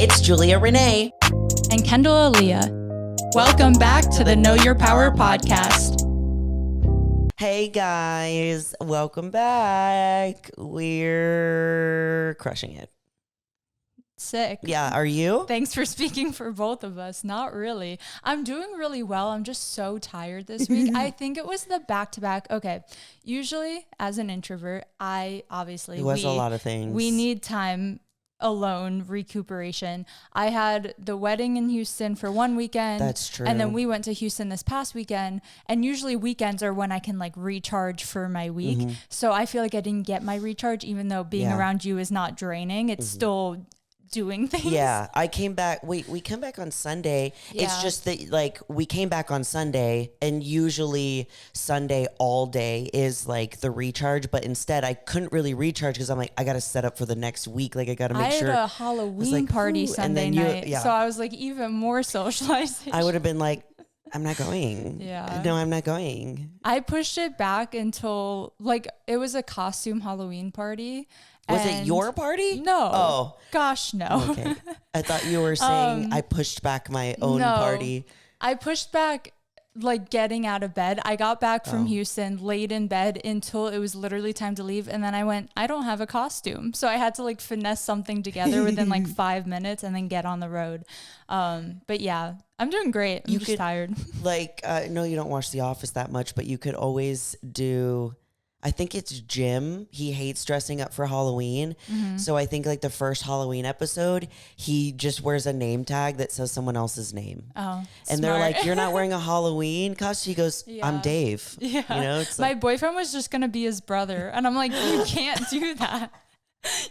It's Julia Renee. And Kendall Aaliyah. Welcome back to the Know Your Power podcast. Hey guys, welcome back. We're crushing it. Sick. Yeah, are you? Thanks for speaking for both of us. Not really. I'm doing really well. I'm just so tired this week. I think it was the back-to-back. Okay, usually as an introvert, it was a lot of things. We need time alone, recuperation. I had the wedding in Houston for one weekend. That's true. And then we went to Houston this past weekend. And usually weekends are when I can like recharge for my week. Mm-hmm. So I feel like I didn't get my recharge, even though being around you is not draining. It's still doing things. Yeah, I came back. We came back on Sunday. Yeah. It's just that like we came back on Sunday, and usually Sunday all day is like the recharge. But instead, I couldn't really recharge because I'm like, I got to set up for the next week. Like I got to make sure. I had a Halloween party Sunday night, so I was like even more socialization. I would have been like, I'm not going. Yeah. No, I'm not going. I pushed it back until like it was a costume Halloween party. Was it your party? No. Oh. Gosh, no. Okay. I thought you were saying I pushed back my own party. I pushed back like getting out of bed. I got back from Houston, laid in bed until it was literally time to leave. And then I went, I don't have a costume. So I had to like finesse something together within like 5 minutes and then get on the road. But yeah, I'm doing great. I'm just tired. Like, no, you don't watch The Office that much, but you could always do... I think it's Jim. He hates dressing up for Halloween. Mm-hmm. So I think like the first Halloween episode, he just wears a name tag that says someone else's name. Oh, and they're like, you're not wearing a Halloween costume? He goes, I'm Dave. Yeah. You know, it's my boyfriend was just going to be his brother. And I'm like, you can't do that.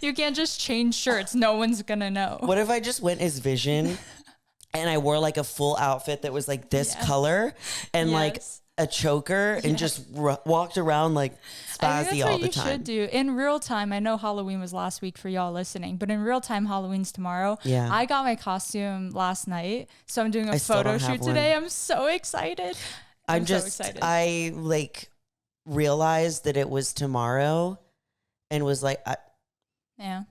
You can't just change shirts. No one's going to know. What if I just went as Vision and I wore like a full outfit that was like this color and like a choker and just walked around like spazzy all the time. That's what you should do. In real time, I know Halloween was last week for y'all listening, but in real time, Halloween's tomorrow. Yeah. I got my costume last night, so I'm doing a photo shoot today. I'm so excited. I'm so excited. I like realized that it was tomorrow and was like, yeah.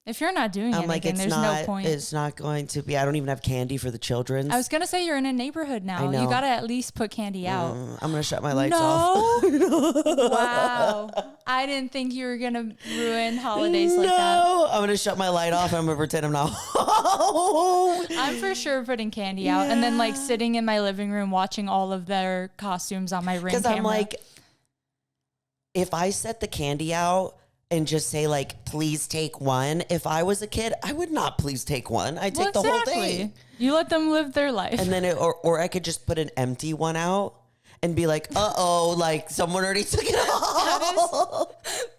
If you're not doing anything, there's no point. It's not going to be. I don't even have candy for the children. I was going to say you're in a neighborhood now. You got to at least put candy out. I'm going to shut my lights off. Wow. I didn't think you were going to ruin holidays like that. No, I'm going to shut my light off and I'm going to pretend I'm not home. I'm for sure putting candy out and then like sitting in my living room watching all of their costumes on my Ring camera. Because I'm like, if I set the candy out, and just say like, please take one. If I was a kid, I would not please take one. I'd take the whole thing. You let them live their life. And then, or I could just put an empty one out and be like, uh-oh, like someone already took it off.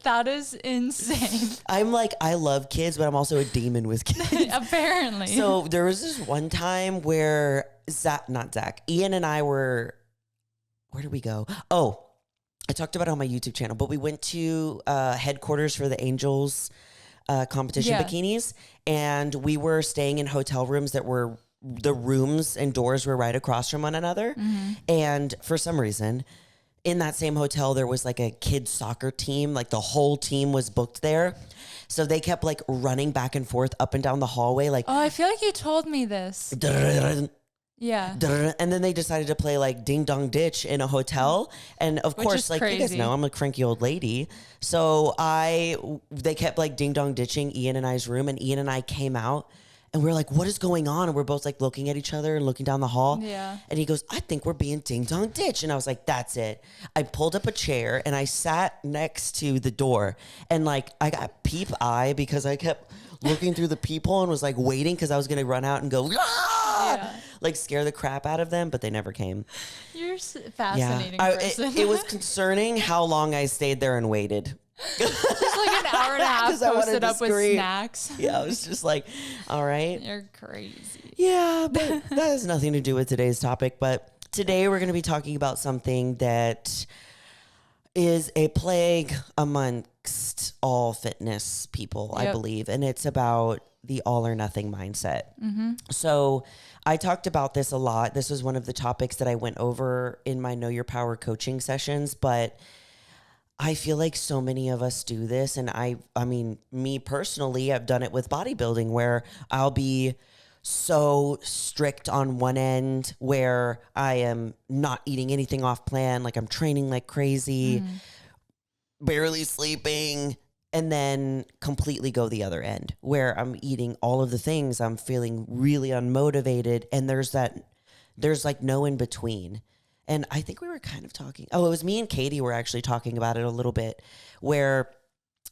That is insane. I'm like, I love kids, but I'm also a demon with kids. Apparently. So there was this one time where Ian and I were, where did we go? Oh, I talked about it on my YouTube channel, but we went to headquarters for the Angels competition bikinis, and we were staying in hotel rooms that were, the rooms and doors were right across from one another. Mm-hmm. And for some reason, in that same hotel, there was like a kids soccer team, like the whole team was booked there. So they kept like running back and forth up and down the hallway. Like, oh, I feel like you told me this. Yeah. And then they decided to play like Ding Dong Ditch in a hotel. And of course, like crazy. You guys know, I'm a cranky old lady. So they kept like Ding Dong Ditching Ian and I's room, and Ian and I came out and we're like, what is going on? And we're both like looking at each other and looking down the hall. Yeah. And he goes, I think we're being Ding Dong Ditch. And I was like, that's it. I pulled up a chair and I sat next to the door, and like I got peep eye because I kept looking through the peephole and was like waiting because I was going to run out and go, like scare the crap out of them, but they never came. You're a fascinating person. It was concerning how long I stayed there and waited. Just like an hour and a half posted up with snacks. Yeah, I was just like, all right. You're crazy. Yeah, but that has nothing to do with today's topic. But today we're going to be talking about something that is a plague amongst all fitness people, I believe. And it's about the all or nothing mindset. Mm-hmm. So I talked about this a lot. This was one of the topics that I went over in my Know Your Power coaching sessions, but I feel like so many of us do this. And I mean, me personally, I've done it with bodybuilding where I'll be so strict on one end where I am not eating anything off plan. Like I'm training like crazy, barely sleeping, and then completely go the other end where I'm eating all of the things. I'm feeling really unmotivated. And there's like no in between. And I think we were kind of talking. Oh, it was me and Katie were actually talking about it a little bit where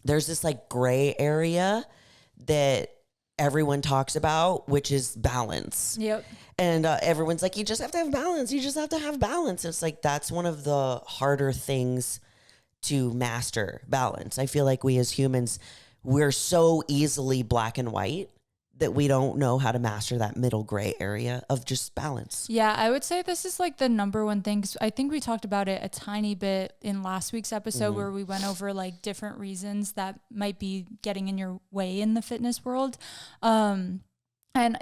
there's this like gray area that everyone talks about, which is balance. Yep. And everyone's like, you just have to have balance. You just have to have balance. It's like, that's one of the harder things to master, balance. I feel like we as humans, we're so easily black and white that we don't know how to master that middle gray area of just balance. Yeah, I would say this is like the number one thing. 'Cause I think we talked about it a tiny bit in last week's episode where we went over like different reasons that might be getting in your way in the fitness world. And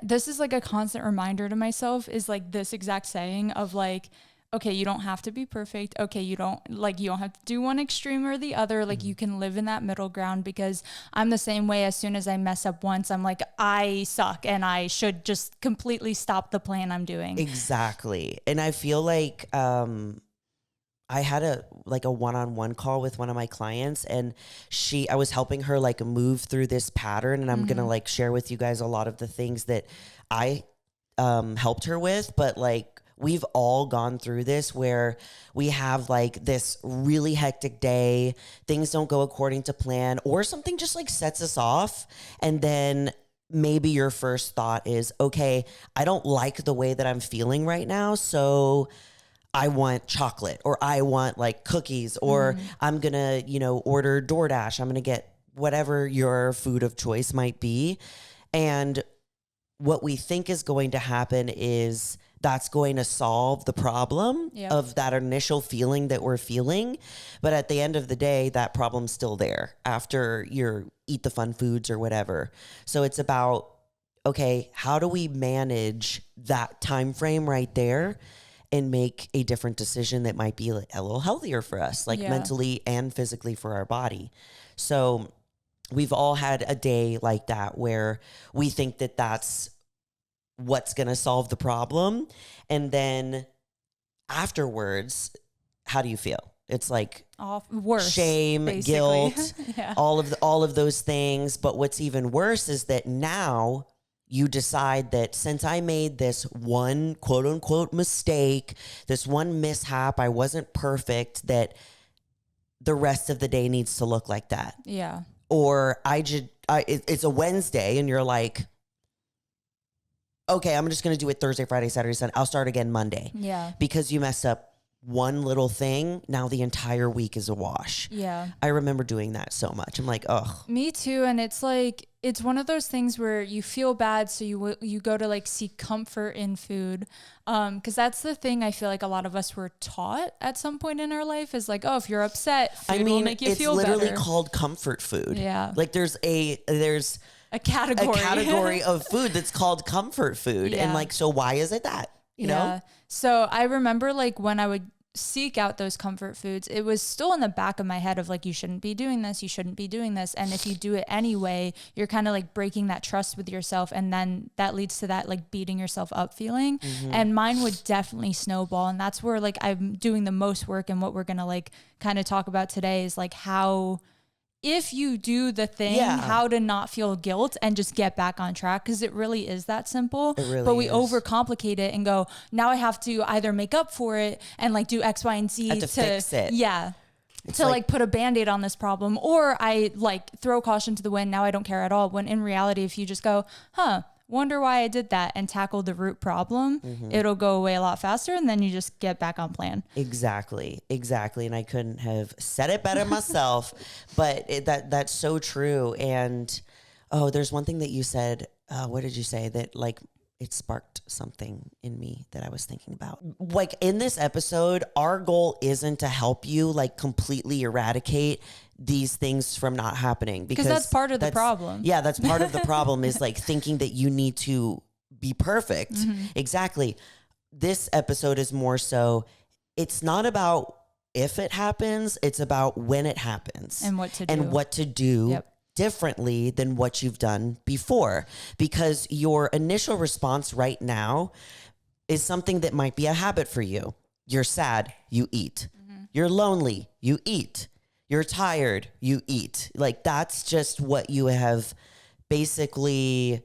this is like a constant reminder to myself is like this exact saying of like, okay, you don't have to be perfect. Okay, you don't have to do one extreme or the other. Like you can live in that middle ground, because I'm the same way. As soon as I mess up once, I'm like, I suck and I should just completely stop the plan I'm doing. Exactly. And I feel like I had a one-on-one call with one of my clients, and I was helping her like move through this pattern, and I'm going to like share with you guys a lot of the things that I helped her with, but like we've all gone through this where we have like this really hectic day, things don't go according to plan, or something just like sets us off. And then maybe your first thought is, okay, I don't like the way that I'm feeling right now. So I want chocolate, or I want like cookies, or I'm going to, order DoorDash. I'm going to get whatever your food of choice might be. And what we think is going to happen is that's going to solve the problem of that initial feeling that we're feeling. But at the end of the day, that problem's still there after you eat the fun foods or whatever. So it's about, okay, how do we manage that time frame right there and make a different decision that might be a little healthier for us, like mentally and physically for our body. So we've all had a day like that where we think that that's what's going to solve the problem. And then afterwards, how do you feel? It's like worse, shame, basically. guilt, all of those things. But what's even worse is that now you decide that since I made this one quote unquote mistake, this one mishap, I wasn't perfect, that the rest of the day needs to look like that. Yeah. Or it's a Wednesday and you're like, okay, I'm just going to do it Thursday, Friday, Saturday, Sunday. I'll start again Monday. Yeah. Because you messed up one little thing, now the entire week is a wash. Yeah. I remember doing that so much. I'm like, ugh. Me too. And it's like, it's one of those things where you feel bad. So you go to like seek comfort in food. 'Cause that's the thing I feel like a lot of us were taught at some point in our life is like, oh, if you're upset, food will make you feel better. It's literally called comfort food. Yeah. Like there's a category of food that's called comfort food. Yeah. And like, so why is it that, you know? So I remember like when I would seek out those comfort foods, it was still in the back of my head of like, you shouldn't be doing this. You shouldn't be doing this. And if you do it anyway, you're kind of like breaking that trust with yourself. And then that leads to that like beating yourself up feeling. And mine would definitely snowball. And that's where like I'm doing the most work. And what we're going to like kind of talk about today is like how, if you do the thing, how to not feel guilt and just get back on track. Cause it really is that simple, but we overcomplicate it and go, now I have to either make up for it and like do X, Y, and Z to fix it. Yeah. It's to like put a Band-Aid on this problem, or I like throw caution to the wind. Now I don't care at all. When in reality, if you just go, wonder why I did that and tackle the root problem, it'll go away a lot faster. And then you just get back on plan. Exactly. And I couldn't have said it better myself, but that's so true. And, there's one thing that you said, what did you say that like, it sparked something in me that I was thinking about. Like in this episode, our goal isn't to help you like completely eradicate these things from not happening, because that's part of the problem. Yeah, that's part of the problem is like thinking that you need to be perfect. Exactly. This episode is more so, it's not about if it happens, it's about when it happens and what to do. and what to do. Yep. Differently than what you've done before, because your initial response right now is something that might be a habit for you. You're sad, you eat. You're lonely, you eat. You're tired, you eat. Like, that's just what you have basically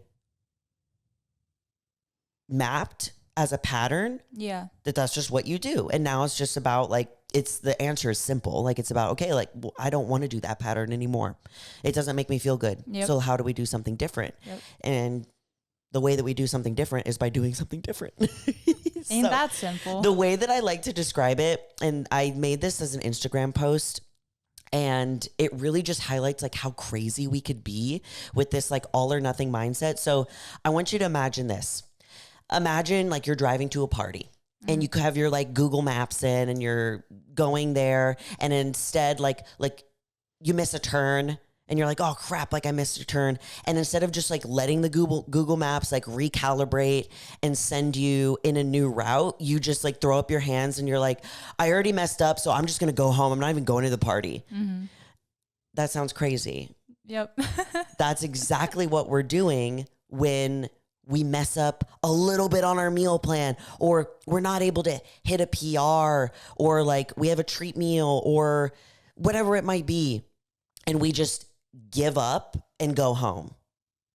mapped as a pattern. Yeah. That's just what you do. And now it's just about like, the answer is simple. Like, it's about, okay, like, well, I don't want to do that pattern anymore. It doesn't make me feel good. Yep. So how do we do something different? Yep. And the way that we do something different is by doing something different. Ain't that simple? The way that I like to describe it, and I made this as an Instagram post, and it really just highlights like how crazy we could be with this like all or nothing mindset. So I want you to imagine this. Imagine like you're driving to a party. And you have your like Google Maps in and you're going there, and instead like you miss a turn and you're like, oh crap, like I missed a turn. And instead of just like letting the Google Maps like recalibrate and send you in a new route, you just like throw up your hands and you're like, I already messed up, so I'm just gonna go home. I'm not even going to the party. That sounds crazy. Yep. That's exactly what we're doing when we mess up a little bit on our meal plan, or we're not able to hit a PR, or like we have a treat meal or whatever it might be. And we just give up and go home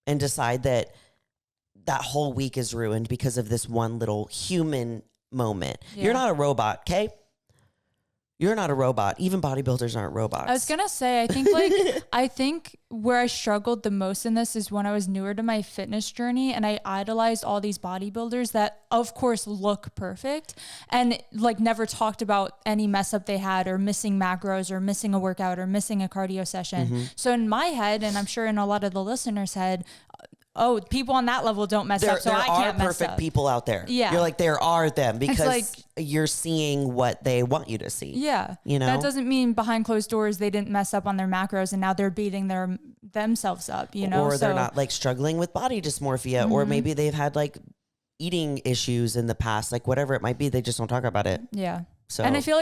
and decide that that whole week is ruined because of this one little human moment. Yeah. You're not a robot, okay? You're not a robot. Even bodybuilders aren't robots. I was going to say, I think where I struggled the most in this is when I was newer to my fitness journey and I idolized all these bodybuilders that of course look perfect and like never talked about any mess up they had or missing macros or missing a workout or missing a cardio session. So in my head, and I'm sure in a lot of the listeners' head, oh, people on that level don't mess up, so I can't mess up. There are perfect people out there. Yeah. You're like, there are them, because like, you're seeing what they want you to see. Yeah. You know? That doesn't mean behind closed doors they didn't mess up on their macros and now they're beating themselves up, you know? Or they're not like struggling with body dysmorphia, or maybe they've had like eating issues in the past, like whatever it might be, they just don't talk about it. Yeah. So, and I feel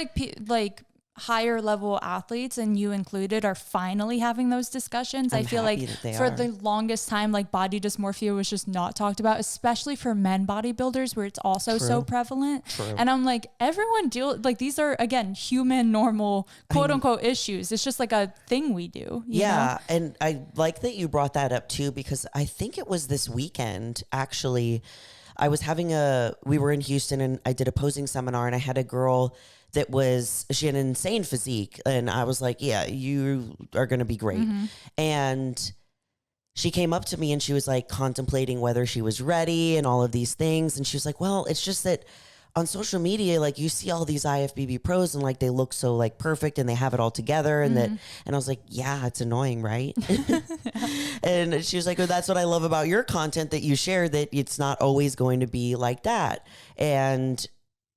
like higher level athletes, and you included, are finally having those discussions. I feel like for the longest time, like body dysmorphia was just not talked about, especially for men bodybuilders where it's also so prevalent. And I'm like, everyone like these are again, human, normal, quote unquote issues. It's just like a thing we do. You know? And I like that you brought that up too, because I think it was this weekend, actually, we were in Houston and I did a posing seminar, and I had a girl she had an insane physique. And I was like, yeah, you are going to be great. And she came up to me and she was like contemplating whether she was ready and all of these things. And she was like, well, it's just that on social media, like you see all these IFBB pros and like they look so like perfect and they have it all together. And and I was like, yeah, it's annoying, right? And she was like, oh, that's what I love about your content that you share, that it's not always going to be like that. And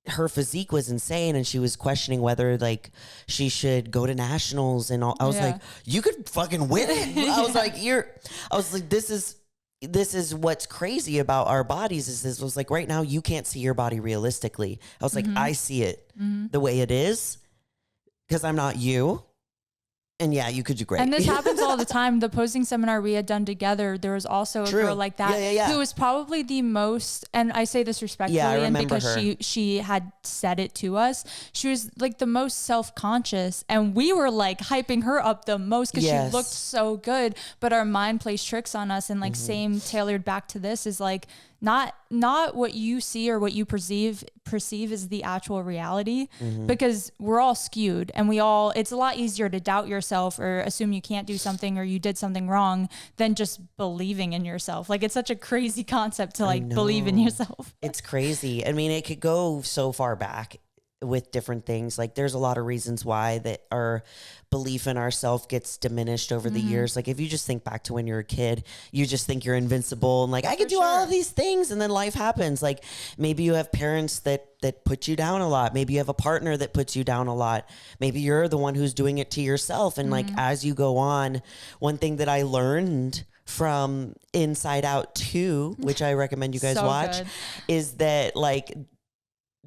her physique was insane, and she was questioning whether like she should go to nationals and all. I was like, you could fucking win it. I was like, this is what's crazy about our bodies, is this was like, right now you can't see your body realistically. I was like, I see it the way it is because I'm not you. And yeah, you could do great. And this happens all the time. The posing seminar we had done together, there was also a girl like that who was probably the most, and I say this respectfully, and because she had said it to us, she was like the most self-conscious, and we were like hyping her up the most because she looked so good. But our mind plays tricks on us, and like same tailored back to this is like, not what you see or what you perceive is the actual reality, because we're all skewed, and it's a lot easier to doubt yourself or assume you can't do something or you did something wrong than just believing in yourself. Like, it's such a crazy concept to like believe in yourself. It's crazy. I mean, it could go so far back with different things. Like, there's a lot of reasons why that our belief in ourselves gets diminished over the years. Like, if you just think back to when you're a kid, you just think you're invincible and like, I can do all of these things. And then life happens. Like, maybe you have parents that put you down a lot. Maybe you have a partner that puts you down a lot. Maybe you're the one who's doing it to yourself. And like, as you go on, one thing that I learned from Inside Out 2, which I recommend you guys watch, is that like,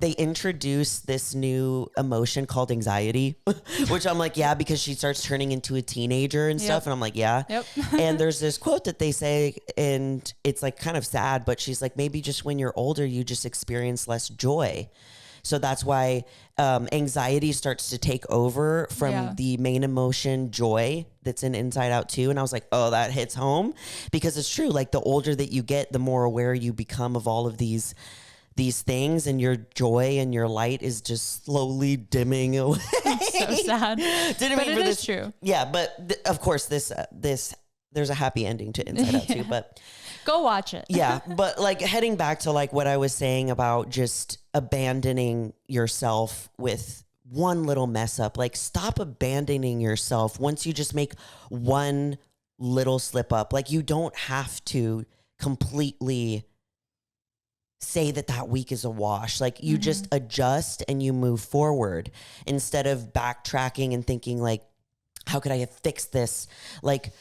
they introduce this new emotion called anxiety, which I'm like, yeah, because she starts turning into a teenager and stuff. And I'm like, yeah. Yep. And there's this quote that they say, and it's like kind of sad, but she's like, maybe just when you're older, you just experience less joy. So that's why anxiety starts to take over from the main emotion, joy, that's in Inside Out 2. And I was like, oh, that hits home, because it's true. Like the older that you get, the more aware you become of all of these things, and your joy and your light is just slowly dimming away. So sad. Didn't but mean it for is this. true. Yeah, but of course this there's a happy ending to Inside Out 2, but go watch it. yeah, but like heading back to like what I was saying about just abandoning yourself with one little mess up, like stop abandoning yourself once you just make one little slip up. Like you don't have to completely say that week is a wash. Like you just adjust and you move forward instead of backtracking and thinking like, how could I have fixed this? Like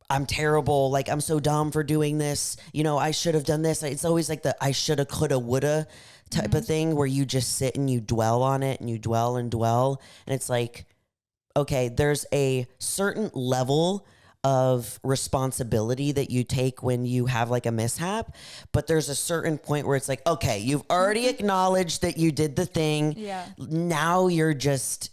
I'm terrible. Like I'm so dumb for doing this. You know, I should have done this. It's always like the I shoulda, coulda, woulda type of thing where you just sit and you dwell on it and you dwell and dwell. And it's like, okay, there's a certain level of responsibility that you take when you have like a mishap, but there's a certain point where it's like, okay, you've already acknowledged that you did the thing. Yeah. Now you're just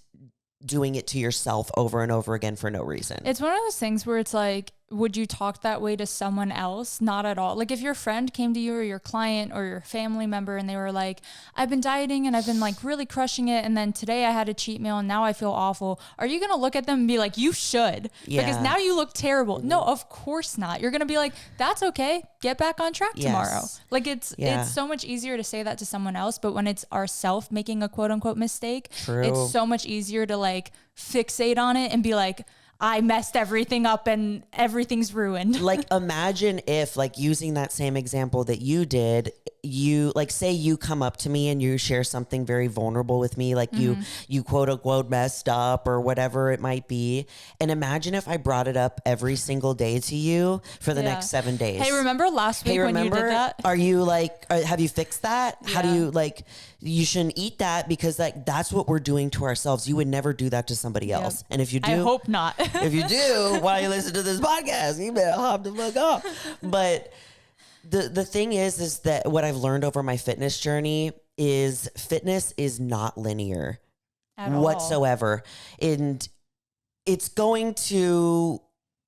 doing it to yourself over and over again for no reason. It's one of those things where it's like, would you talk that way to someone else? Not at all. Like if your friend came to you or your client or your family member and they were like, I've been dieting and I've been like really crushing it, and then today I had a cheat meal and now I feel awful. Are you going to look at them and be like, you should, because now you look terrible? No, of course not. You're going to be like, that's okay. Get back on track tomorrow. Like it's so much easier to say that to someone else, but when it's ourself making a quote unquote mistake, it's so much easier to like fixate on it and be like, I messed everything up and everything's ruined. Like imagine if, like using that same example that you did, you like say you come up to me and you share something very vulnerable with me, like you quote unquote messed up or whatever it might be. And imagine if I brought it up every single day to you for the next 7 days. Hey, remember last week when you did that? Are you like, have you fixed that? How do you like, you shouldn't eat that because like that's what we're doing to ourselves. You would never do that to somebody else. And if you do, I hope not. If you do, while you listen to this podcast, you better hop the fuck off. But the thing is that what I've learned over my fitness journey is fitness is not linear whatsoever. And it's going to,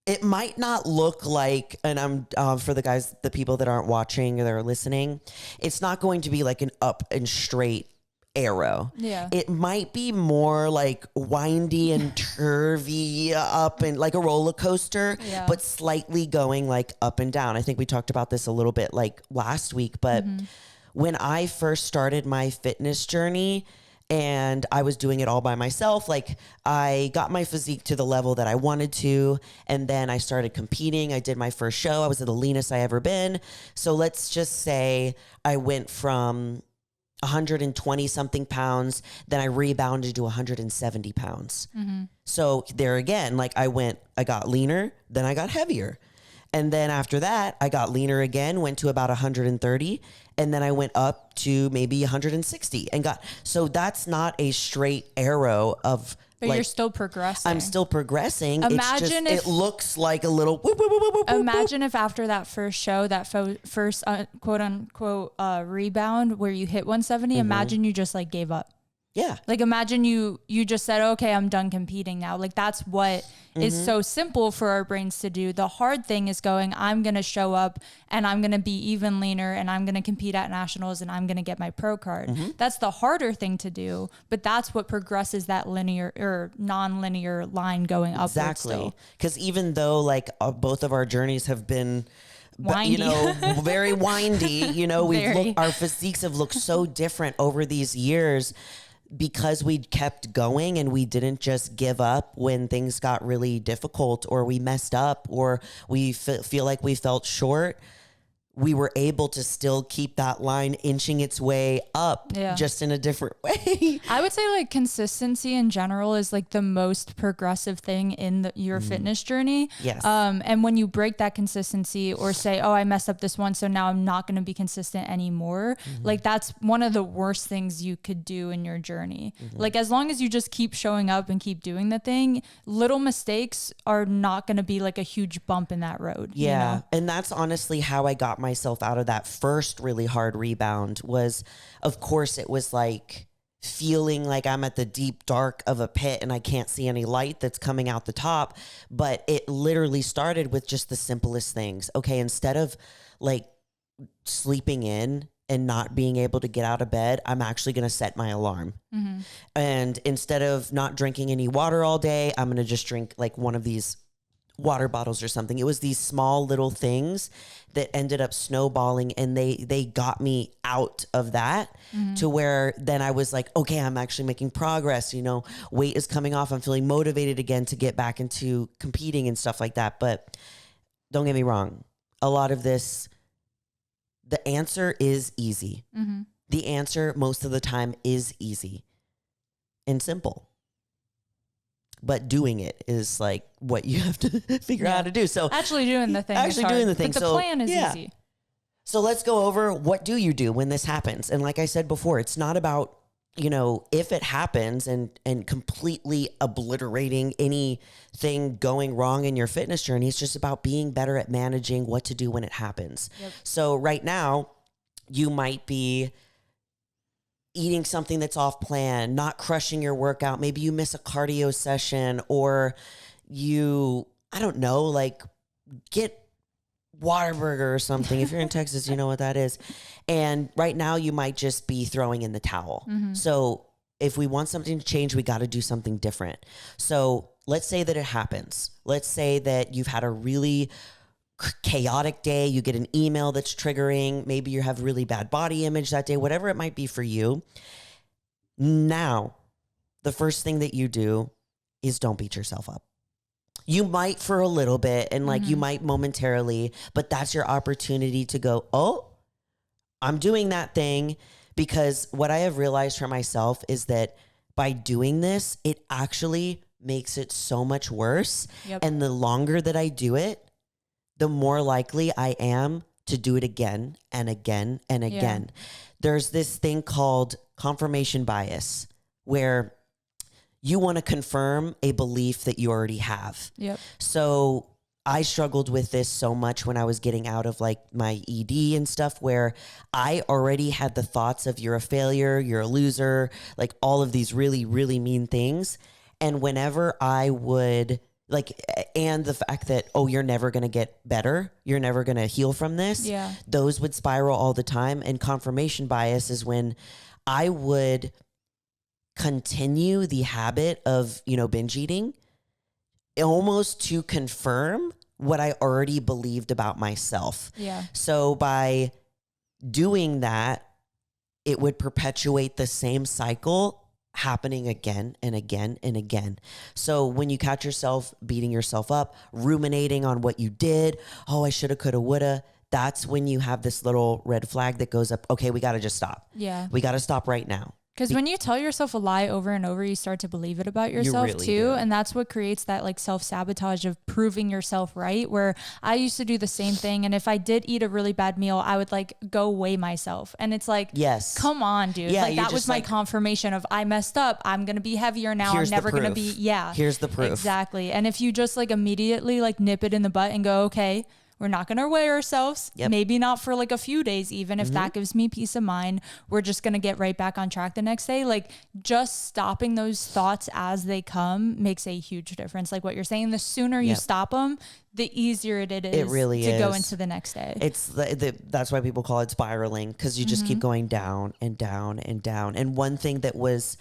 it might not look like, and I'm for the people that aren't watching or that are listening, it's not going to be like an up and straight arrow. Yeah. It might be more like windy and curvy up and like a roller coaster, but slightly going like up and down. I think we talked about this a little bit like last week, but when I first started my fitness journey and I was doing it all by myself, like I got my physique to the level that I wanted to, and then I started competing. I did my first show. I was the leanest I ever been. So let's just say I went from 120 something pounds, then I rebounded to 170 pounds. So there again, like I got leaner, then I got heavier. And then after that, I got leaner again, went to about 130. And then I went up to maybe 160 and so that's not a straight arrow of, but like, you're still progressing. I'm still progressing. Imagine it looks like a little whoop, whoop, whoop, whoop, whoop, imagine if after that first show, that first quote unquote rebound where you hit 170, imagine you just like gave up. Yeah. Like imagine you just said, okay, I'm done competing now. Like that's what is so simple for our brains to do. The hard thing is going, I'm going to show up and I'm going to be even leaner and I'm going to compete at nationals and I'm going to get my pro card. That's the harder thing to do, but that's what progresses that linear or non-linear line going upwards. Exactly. Because even though like both of our journeys have been windy. You know, very windy, you know, our physiques have looked so different over these years, because we kept going and we didn't just give up when things got really difficult or we messed up or we feel like we felt short. we were able to still keep that line inching its way up, just in a different way. I would say like consistency in general is like the most progressive thing in your fitness journey. Yes. And when you break that consistency or say, oh, I messed up this one, so now I'm not going to be consistent anymore. Like that's one of the worst things you could do in your journey. Like as long as you just keep showing up and keep doing the thing, little mistakes are not going to be like a huge bump in that road. Yeah. You know? And that's honestly how I got myself out of that first really hard rebound was, of course, it was like feeling like I'm at the deep dark of a pit and I can't see any light that's coming out the top. But it literally started with just the simplest things. Okay. Instead of like sleeping in and not being able to get out of bed, I'm actually going to set my alarm. And instead of not drinking any water all day, I'm going to just drink like one of these water bottles or something. It was these small little things that ended up snowballing, and they got me out of that to where then I was like, okay, I'm actually making progress. You know, weight is coming off. I'm feeling motivated again to get back into competing and stuff like that. But don't get me wrong. A lot of this, the answer is easy. The answer most of the time is easy and simple. But doing it is like what you have to figure out how to do. So actually doing the thing. Actually doing the thing. But the plan is easy. So let's go over what do you do when this happens? And like I said before, it's not about, you know, if it happens and completely obliterating anything going wrong in your fitness journey. It's just about being better at managing what to do when it happens. So right now you might be eating something that's off plan, not crushing your workout. Maybe you miss a cardio session, or you, I don't know, like get Whataburger or something. If you're in Texas, you know what that is. And right now you might just be throwing in the towel. So if we want something to change, we got to do something different. So let's say that it happens. Let's say that you've had a really chaotic day. You get an email that's triggering. Maybe you have really bad body image that day, whatever it might be for you. Now, the first thing that you do is don't beat yourself up. You might for a little bit and like you might momentarily, but that's your opportunity to go, oh, I'm doing that thing. Because what I have realized for myself is that by doing this, it actually makes it so much worse. And the longer that I do it, the more likely I am to do it again and again and again. There's this thing called confirmation bias where you want to confirm a belief that you already have. So I struggled with this so much when I was getting out of like my ED and stuff, where I already had the thoughts of you're a failure, you're a loser, like all of these really, really mean things. And whenever I would like, and the fact that, oh, you're never going to get better, you're never going to heal from this. Those would spiral all the time. And confirmation bias is when I would continue the habit of, you know, binge eating almost to confirm what I already believed about myself. So by doing that, it would perpetuate the same cycle happening again and again and again. So when you catch yourself beating yourself up, ruminating on what you did, oh, I shoulda, coulda, woulda, that's when you have this little red flag that goes up. Okay, we got to just stop. We got to stop right now. Because when you tell yourself a lie over and over, you start to believe it about yourself too. And that's what creates that like self-sabotage of proving yourself right, where I used to do the same thing. And if I did eat a really bad meal, I would like go weigh myself. And it's like, come on, dude. Like that was my confirmation of I messed up. I'm going to be heavier now. I'm never going to be. Here's the proof. Exactly. And if you just like immediately like nip it in the butt and go, okay, we're not going to weigh ourselves. Maybe not for like a few days, even if that gives me peace of mind. We're just going to get right back on track the next day. Like just stopping those thoughts as they come makes a huge difference. Like what you're saying, the sooner you stop them, the easier it is to go into the next day. It's that's why people call it spiraling, because you just keep going down and down and down. And one thing that was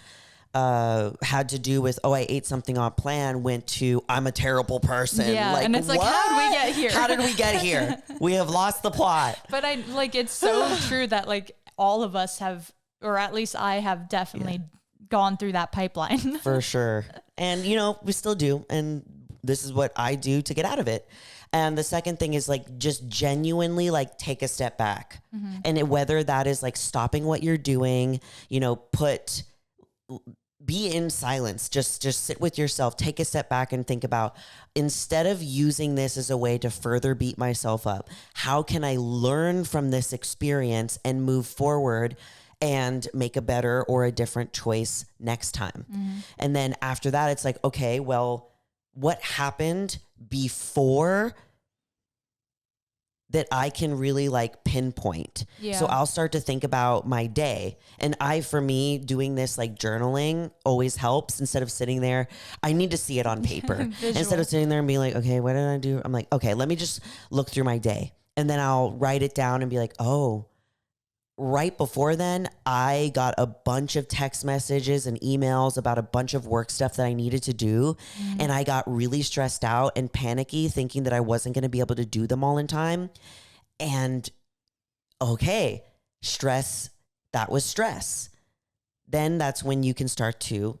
had to do with, oh, I ate something on plan, went to, I'm a terrible person. Like, and it's like, how did we get here? How did we get here? We have lost the plot. But I like, it's so true that like all of us have, or at least I have definitely gone through that pipeline. For sure. And, you know, we still do. And this is what I do to get out of it. And the second thing is like just genuinely like take a step back. And whether that is like stopping what you're doing, you know, be in silence, just sit with yourself, take a step back and think about, instead of using this as a way to further beat myself up, how can I learn from this experience and move forward and make a better or a different choice next time? And then after that, it's like, okay, well, what happened before that I can really like pinpoint? Yeah. So I'll start to think about my day. And for me, doing this like journaling always helps. Instead of sitting there, I need to see it on paper. Instead of sitting there and being like, okay, what did I do? I'm like, okay, let me just look through my day. And then I'll write it down and be like, oh, right before then, I got a bunch of text messages and emails about a bunch of work stuff that I needed to do. And I got really stressed out and panicky, thinking that I wasn't going to be able to do them all in time. And okay, stress, that was stress. Then that's when you can start to,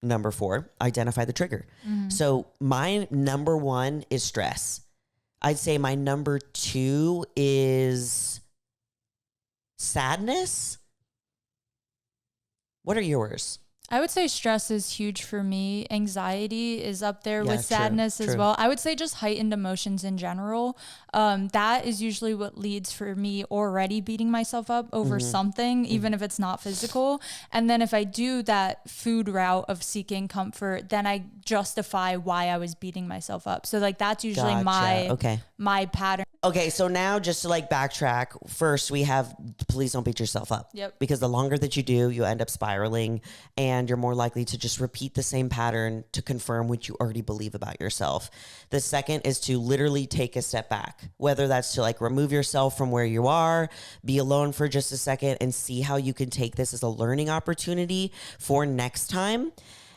number 4, identify the trigger. So my number 1 is stress. I'd say my number 2 is sadness. What are yours? I would say stress is huge for me. Anxiety is up there Yeah, with sadness true. as well. I would say just heightened emotions in general. That is usually what leads for me already beating myself up over something, even if it's not physical. And then if I do that food route of seeking comfort, then I justify why I was beating myself up. So like that's usually Gotcha. my pattern. Okay, so now just to like backtrack, first we have please don't beat yourself up. Yep. Because the longer that you do, you end up spiraling and you're more likely to just repeat the same pattern to confirm what you already believe about yourself. The second is to literally take a step back, whether that's to like remove yourself from where you are, be alone for just a second and see how you can take this as a learning opportunity for next time.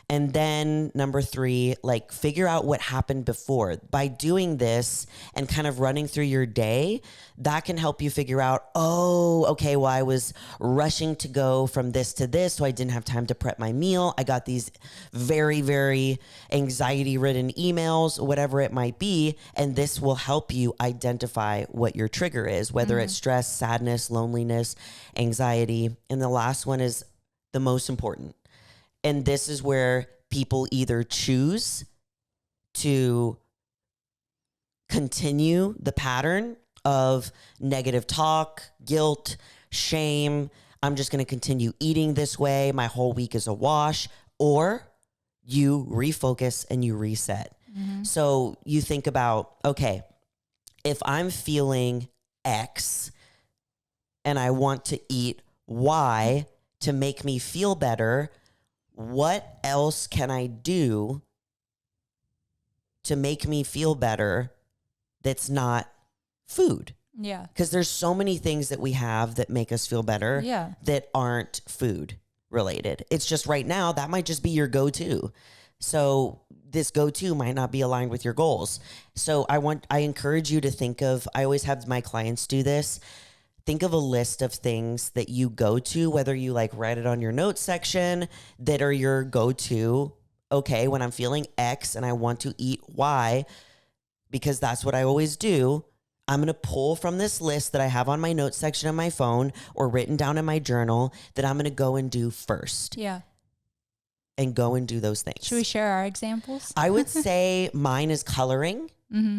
And then number 3, like figure out what happened before. By doing this and kind of running through your day, that can help you figure out, oh, okay, well, I was rushing to go from this to this, so I didn't have time to prep my meal. I got these very, very anxiety-ridden emails, whatever it might be, and this will help you identify what your trigger is, whether it's stress, sadness, loneliness, anxiety. And the last one is the most important. And this is where people either choose to continue the pattern of negative talk, guilt, shame. I'm just going to continue eating this way. My whole week is a wash. Or you refocus and you reset. So you think about, okay, if I'm feeling X and I want to eat Y to make me feel better, what else can I do to make me feel better that's not food? Yeah. Because there's so many things that we have that make us feel better that aren't food related. It's just right now, that might just be your go-to. So this go-to might not be aligned with your goals. So I encourage you to think of, I always have my clients do this. Think of a list of things that you go to, whether you like write it on your notes section, that are your go-to. Okay, when I'm feeling X and I want to eat Y, because that's what I always do, I'm going to pull from this list that I have on my notes section of my phone or written down in my journal that I'm going to go and do first. Yeah. And go and do those things. Should we share our examples? I would say mine is coloring.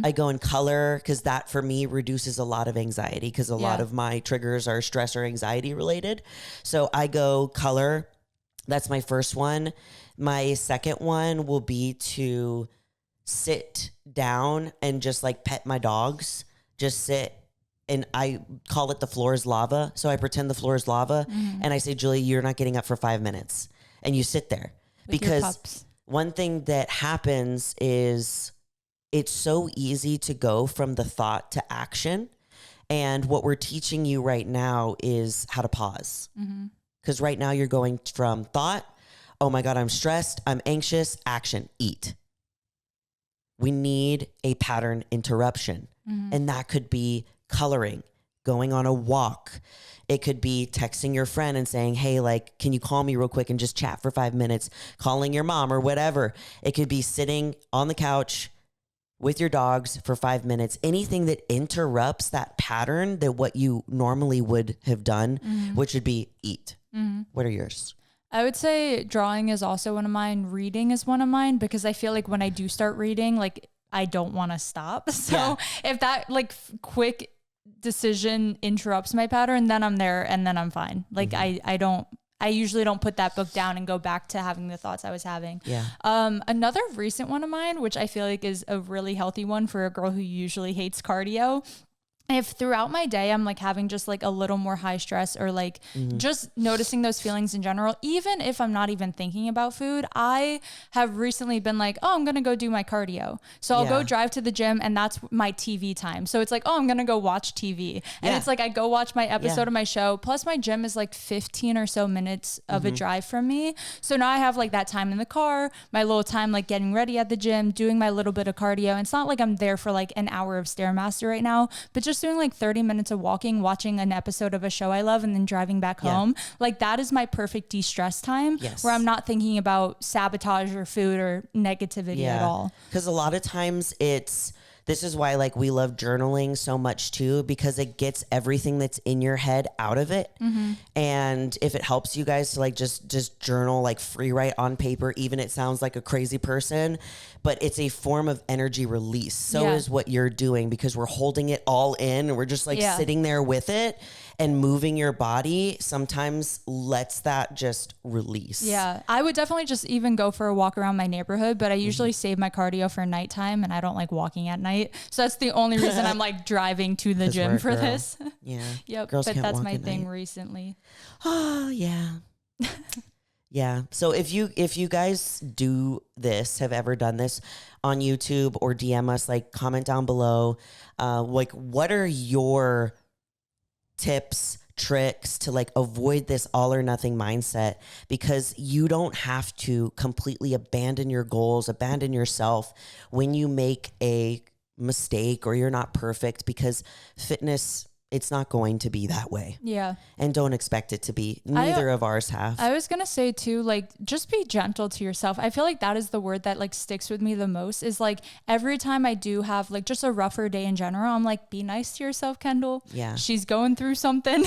I go and color because that for me reduces a lot of anxiety because a lot of my triggers are stress or anxiety related. So I go color. That's my first one. My second one will be to sit down and just like pet my dogs. Just sit. And I call it the floor is lava. So I pretend the floor is lava. And I say, Julie, you're not getting up for 5 minutes. And you sit there. With your Because pups. one thing that happens is it's so easy to go from the thought to action. And what we're teaching you right now is how to pause. Because right now you're going from thought, oh my God, I'm stressed, I'm anxious, action, eat. We need a pattern interruption. And that could be coloring, going on a walk. It could be texting your friend and saying, hey, like, can you call me real quick and just chat for 5 minutes? Calling your mom or whatever. It could be sitting on the couch with your dogs for 5 minutes, anything that interrupts that pattern that what you normally would have done, which would be eat. What are yours? I would say drawing is also one of mine. Reading is one of mine because I feel like when I do start reading, like I don't want to stop. So if that like quick decision interrupts my pattern, then I'm there and then I'm fine. Like I usually don't put that book down and go back to having the thoughts I was having. Yeah. Another recent one of mine, which I feel like is a really healthy one for a girl who usually hates cardio. If throughout my day, I'm like having just like a little more high stress or like just noticing those feelings in general, even if I'm not even thinking about food, I have recently been like, oh, I'm going to go do my cardio. So I'll go drive to the gym and that's my TV time. So it's like, oh, I'm going to go watch TV. And it's like, I go watch my episode of my show. Plus my gym is like 15 or so minutes of a drive from me. So now I have like that time in the car, my little time, like getting ready at the gym, doing my little bit of cardio. And it's not like I'm there for like an hour of Stairmaster right now, but just doing like 30 minutes of walking, watching an episode of a show I love, and then driving back home. Like that is my perfect de-stress time where I'm not thinking about sabotage or food or negativity at all. Because a lot of times this is why like we love journaling so much too, because it gets everything that's in your head out of it. And if it helps you guys to like just journal, like free write on paper, even it sounds like a crazy person, but it's a form of energy release. So is what you're doing, because we're holding it all in and we're just like sitting there with it, and moving your body sometimes lets that just release. Yeah. I would definitely just even go for a walk around my neighborhood, but I usually save my cardio for nighttime and I don't like walking at night. So that's the only reason I'm like driving to the gym for this. Yeah. Yep. Girls but can't that's walk my at thing night. recently. Oh, yeah. Yeah. So if you guys do this, have ever done this on YouTube, or DM us, like comment down below, like what are your tips, tricks to like avoid this all or nothing mindset? Because you don't have to completely abandon your goals, abandon yourself when you make a mistake or you're not perfect, because fitness, it's not going to be that way. Yeah. And don't expect it to be. Neither of ours have. I was going to say too, like, just be gentle to yourself. I feel like that is the word that like sticks with me the most, is like every time I do have like just a rougher day in general, I'm like, be nice to yourself, Kendall. Yeah. She's going through something.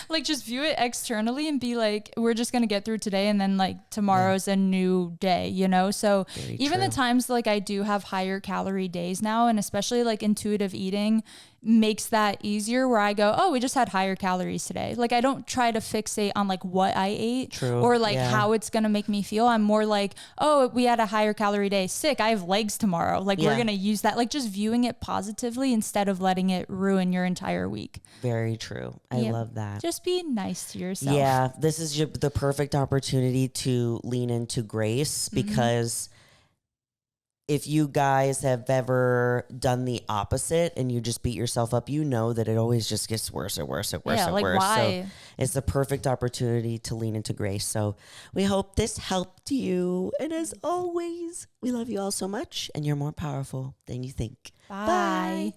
Like just view it externally and be like, we're just going to get through today. And then like tomorrow's a new day, you know? So Very even true. the times like I do have higher calorie days now, and especially like intuitive eating makes that easier, where I go, oh, we just had higher calories today. Like I don't try to fixate on like what I ate or like how it's going to make me feel. I'm more like, oh, we had a higher calorie day. Sick. I have legs tomorrow. Like we're going to use that. Like just viewing it positively instead of letting it ruin your entire week. Very true. I love that. Just be nice to yourself. Yeah. This is the perfect opportunity to lean into grace, because if you guys have ever done the opposite and you just beat yourself up, you know that it always just gets worse and worse and worse and like worse. why? So it's the perfect opportunity to lean into grace. So we hope this helped you. And as always, we love you all so much, and you're more powerful than you think. Bye.